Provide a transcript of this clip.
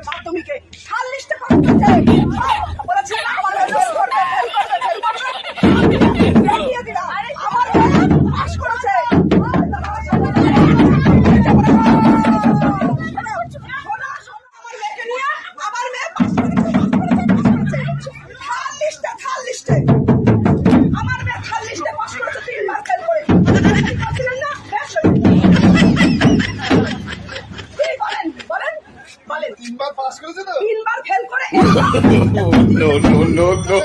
মাধ্যমিকে 40টা বলেছে পাস করেছে। তিনবার পাস করেছে তো, 3বার ফেল করে নো নো নো নো